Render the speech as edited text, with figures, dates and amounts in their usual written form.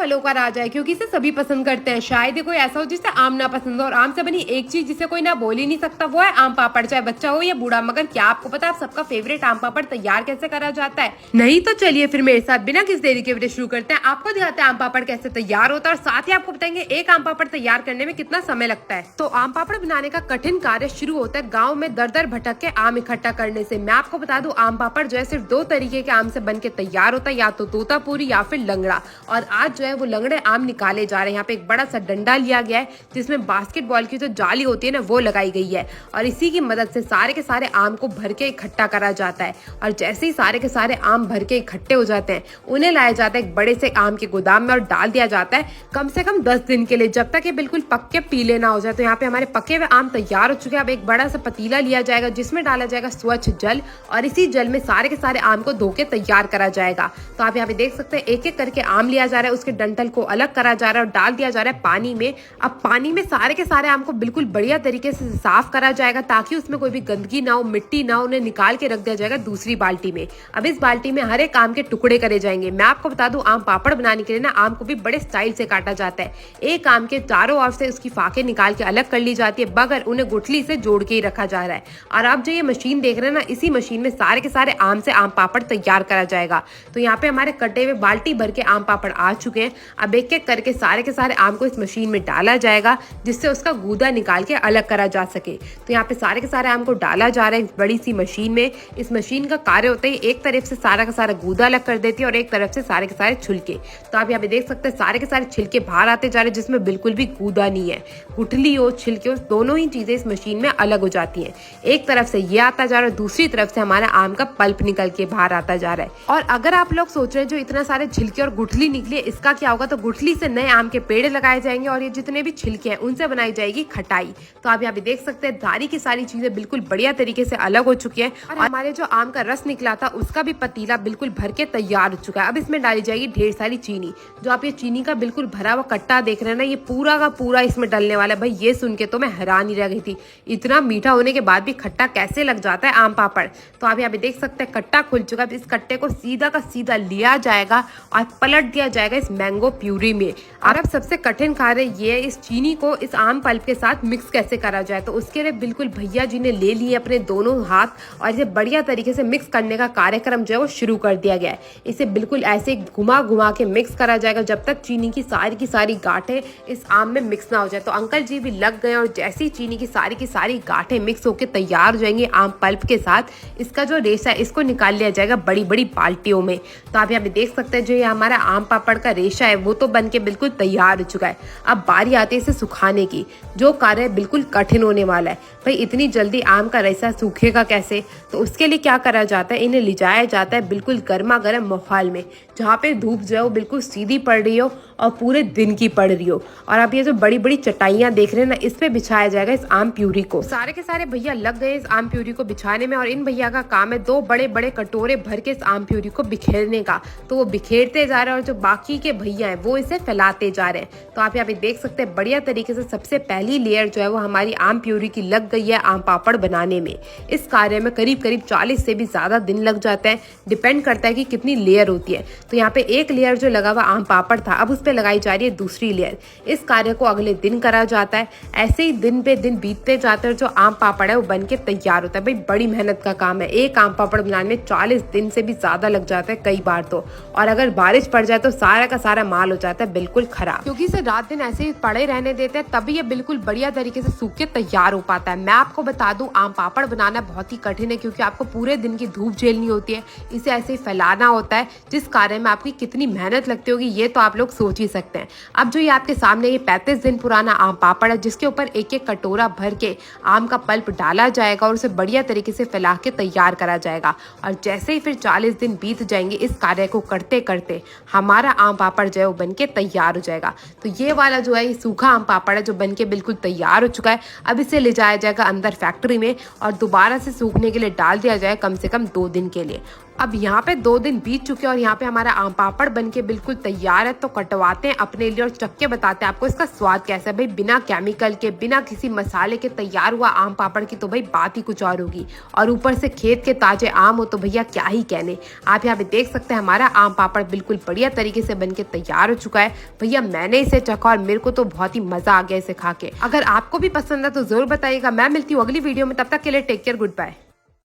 फलों का राजा है क्योंकि इसे सभी पसंद करते हैं। शायद ही कोई ऐसा हो जिसे आम ना पसंद हो। और आम से बनी एक चीज जिसे कोई ना बोल ही नहीं सकता, वो है आम पापड़, चाहे बच्चा हो या बूढ़ा। मगर क्या आपको पता है आप सबका फेवरेट आम पापड़ तैयार कैसे करा जाता है? नहीं तो चलिए फिर मेरे साथ बिना किसी देरी के वीडियो शुरू करते हैं। आपको दिखाते हैं आम पापड़ कैसे तैयार होता है और साथ ही आपको बताएंगे एक आम पापड़ तैयार करने में कितना समय लगता है। तो आम पापड़ बनाने का कठिन कार्य शुरू होता है गाँव में दर दर भटक के आम इकट्ठा करने से। मैं आपको बता दूं आम पापड़ जो है सिर्फ दो तरीके के आम से बन के तैयार होता है, या तो तोतापुरी या फिर लंगड़ा। और आज जो है वो लंगड़े आम निकाले जा रहे हैं। यहाँ पे एक बड़ा सा डंडा लिया गया है जिसमें बास्केटबॉल की जो जाली होती है ना वो लगाई गई है और इसी की मदद से सारे के सारे आम को भर के इकट्ठा करा जाता है। और जैसे ही सारे के सारे आम भर के इकट्ठे हो जाते हैं उन्हें लाया जाता है एक बड़े से आम के गोदाम में और डाल दिया जाता है कम से कम 10 दिन के लिए, जब तक ये बिल्कुल पक्के पीले ना हो जाए। तो यहाँ पे हमारे पके हुए आम तैयार हो चुके हैं। अब एक बड़ा सा पतीला लिया जाएगा जिसमें डाला जाएगा स्वच्छ जल और इसी जल में सारे के सारे आम को धो के तैयार करा जाएगा। तो आप यहाँ पे देख सकते हैं एक एक करके आम लिया जा रहा है, उसके डंठल को अलग करा जा रहा है और डाल दिया जा रहा है पानी में। अब पानी में सारे के सारे आम को बिल्कुल बढ़िया तरीके से साफ करा जाएगा ताकि उसमें कोई भी गंदगी ना हो, मिट्टी ना हो। उन्हें निकाल के रख दिया जाएगा दूसरी बाल्टी में। अब इस बाल्टी में हर एक आम के टुकड़े करे जाएंगे। मैं आपको बता दूं आम पापड़ बनाने के लिए ना आम को भी बड़े स्टाइल से काटा जाता है। एक आम के चारों ओर से उसकी फाके निकाल के अलग कर ली जाती है, बगैर उन्हें गुठली से जोड़ के ही रखा जा रहा है। और आप जो ये मशीन देख रहे हैं ना, इसी मशीन में सारे के सारे आम से आम पापड़ तैयार करा जाएगा। तो यहाँ पे हमारे कटे हुए बाल्टी भर के आम पापड़ आ चुके हैं। अब एक एक करके सारे के सारे आम को इस मशीन में डाला जाएगा जिससे उसका गूदा निकाल के अलग करा जा सके। तो यहाँ पे सारे के सारे आम को डाला जा रहा है बड़ी सी मशीन में। इस मशीन का कार्य होता है एक तरफ से सारा का सारा गूदा अलग कर देती है और एक तरफ से सारे के सारे छिलके। तो आप यहाँ पे देख सकते हैं सारे के सारे छिलके बाहर आते जा रहे हैं जिसमें बिल्कुल भी गूदा नहीं है। गुठली हो छिलके हो दोनों ही चीजें इस मशीन में अलग हो जाती हैं। एक तरफ से ये आता जा रहा है, दूसरी तरफ से हमारा आम का पल्प निकल के बाहर आता जा रहा है। और अगर आप लोग सोच रहे हैं जो इतना सारे छिलके और गुठली निकली इसका क्या होगा, तो गुठली से नए आम के पेड़ लगाए जाएंगे और ये जितने भी छिलके हैं उनसे बनाई जाएगी खटाई। तो आप यहाँ पे देख सकते हैं सारी की सारी चीजें बिल्कुल बढ़िया तरीके से अलग हो चुकी है और हमारे जो आम का रस निकला था उसका भी पतीला बिल्कुल भर के तैयार हो चुका है। अब इसमें डाली जाएगी ढेर सारी चीनी। जो आप ये चीनी का बिल्कुल भरा हुआ कट्टा देख रहे हैं ना, ये पूरा का पूरा इसमें डलने वाला है। भाई ये सुन के तो मैं हैरान ही रह गई थी, इतना मीठा होने के बाद भी खट्टा कैसे लग जाता है आम पापड़। तो आप यहाँ पे देख सकते हैं कट्टा खुल चुका है। इस कट्टे को सीधा का सीधा लिया जाएगा और पलट दिया जाएगा इस मैंगो प्यूरी में। और अब सबसे कठिन कार्य ये है इस चीनी को इस आम पल्प के साथ मिक्स कैसे करा जाए। तो उसके लिए बिल्कुल भैया जी ने ले लिए अपने दोनों हाथ और इसे बढ़िया तरीके से मिक्स करने का कार्यक्रम जो है वो शुरू कर दिया गया है। इसे बिल्कुल ऐसे घुमा घुमा के मिक्स करा जाएगा जब तक चीनी की सारी गांठें इस आम में मिक्स ना हो जाए। तो अंकल जी भी लग गए और जैसी चीनी की सारी गांठें मिक्स होकर तैयार हो जाएंगी आम पल्प के साथ, इसका जो रेशा है इसको निकाल लिया जाएगा बड़ी बड़ी बाल्टियों में। तो आप यहाँ पे देख सकते हैं जो ये हमारा आम पापड़ का रेशा है वो तो बन के बिल्कुल तैयार हो चुका है। अब बारी आती है इसे सुखाने की, जो कार्य बिल्कुल कठिन होने वाला है। भाई इतनी जल्दी आम का रेशा सूखेगा कैसे? तो उसके लिए क्या करा जाता है, इन्हें ले जाया जाता है बिल्कुल गर्मा गर्म माहौल में जहाँ पे धूप जो है वो बिल्कुल सीधी पड़ रही हो और पूरे दिन की पड़ रही हो। और आप ये जो बड़ी बड़ी चटाइयाँ देख रहे हैं ना, इस पे बिछाया जाएगा इस आम प्यूरी को। सारे के सारे भैया लग गए इस आम प्यूरी को बिछाने में और इन भैया का काम है दो बड़े बड़े कटोरे भर के इस आम प्यूरी को बिखेरने का। तो वो बिखेरते जा रहे हैं और जो बाकी के भैया हैं वो इसे फैलाते जा रहे हैं। तो आप यहाँ पे देख सकते हैं बढ़िया तरीके से सबसे पहली लेयर जो है वो हमारी आम प्यूरी की लग गई है आम पापड़ बनाने में। इस कार्य में करीब 40 से भी ज्यादा दिन लग जाते हैं, डिपेंड करता है कि कितनी लेयर होती है। तो यहाँ पे एक लेयर जो लगा हुआ आम पापड़ था अब उस पे लगाई जा रही है दूसरी लेयर। इस कार्य को अगले दिन करा जाता है। ऐसे ही दिन पे दिन बीतते जाते हैं, जो आम पापड़ है वो बन के तैयार होता है। भाई बड़ी मेहनत का काम है, एक आम पापड़ बनाने में 40 दिन से भी ज्यादा लग जाता है कई बार तो। और अगर बारिश पड़ जाए तो सारा का सारा माल हो जाता है बिल्कुल खराब, क्योंकि इसे रात दिन ऐसे ही पड़े रहने देते हैं तभी ये बिल्कुल बढ़िया तरीके से सूख के तैयार हो पाता है। मैं आपको बता दूं आम पापड़ बनाना बहुत ही कठिन है क्योंकि आपको पूरे दिन की धूप झेलनी होती है, इसे ऐसे ही फैलाना होता है, जिस कार्य में आपकी कितनी मेहनत लगती होगी ये तो आप लोग सोच ही सकते हैं। अब जो ये आपके सामने ये 35 दिन पुराना आम पापड़ है जिसके ऊपर एक एक कटोरा भर के आम का पल्प डाला जाएगा और उसे बढ़िया तरीके से फैला के तैयार करा जाएगा। और जैसे ही फिर 40 दिन बीत जाएंगे इस कार्य को करते करते हमारा आम पापड़ जो है वो बन के तैयार हो जाएगा। तो ये वाला जो है ये सूखा आम पापड़ है जो बन के बिल्कुल तैयार हो चुका है। अब इसे ले जाया जाएगा अंदर फैक्ट्री में और दोबारा से सूखने के लिए डाल दिया जाए कम से कम 2 दिन के लिए। अब यहाँ पे 2 दिन बीत चुके हैं और यहाँ पे हमारा आम पापड़ बनके बिल्कुल तैयार है। तो कटवाते हैं अपने लिए और चख के बताते हैं आपको इसका स्वाद कैसा है। भाई बिना केमिकल के, बिना किसी मसाले के तैयार हुआ आम पापड़ की तो भाई बात ही कुछ और होगी। और ऊपर से खेत के ताजे आम हो तो भैया क्या ही कहने। आप यहाँ पे देख सकते हैं हमारा आम पापड़ बिल्कुल बढ़िया तरीके से बनके तैयार हो चुका है। भैया मैंने इसे चखा और मेरे को तो बहुत ही मजा आ गया इसे खा के। अगर आपको भी पसंद है तो जरूर बताइएगा। मैं मिलती हूँ अगली वीडियो में, तब तक के लिए टेक केयर, गुड बाय।